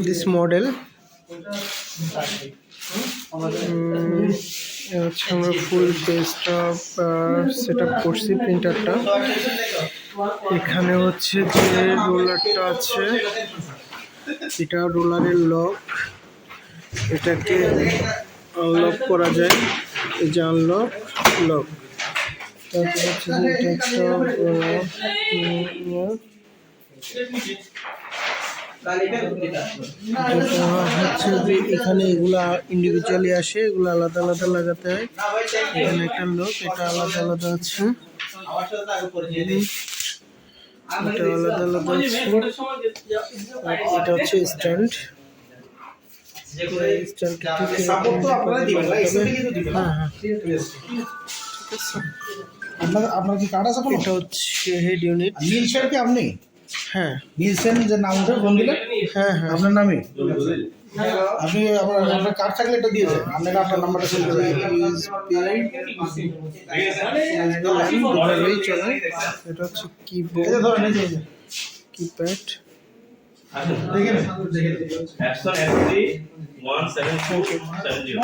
this model. আমরা ফুল পেজটা set up করছি প্রিন্টারটা। এখানে হচ্ছে যে রোলারটা আছে, এটা রোলারের লক, এটাকে আনলক করা যায়, এই যে আনলক লক। তারপর হচ্ছে যে এটা হচ্ছে যে এখানে এগুলা ইন্ডিভিজুয়ালি আসে, এগুলো আলাদা আলাদা লাগাতে হয়। এখানে একটা লোক, এটা আলাদা আলাদা আছে, এটা আলাদা আলাদা আছে। এটা হচ্ছে স্ট্যান্ড, আপনার কি কার্ড আছে? এটা হচ্ছে হেড ইউনিট। নিলসেন কি আপনি? হ্যাঁ, নিলসেন যে নাম উঠে ফোন দিলেন? হ্যাঁ হ্যাঁ, আপনার নামই। আপনি আপনার কার্ড থাকলে এটা দিয়ে দেন, আপনাকে আপনার নাম্বারটা সেন্ড করে এটা হচ্ছে কিবোর্ড, কিপ্যাড। Epson 1770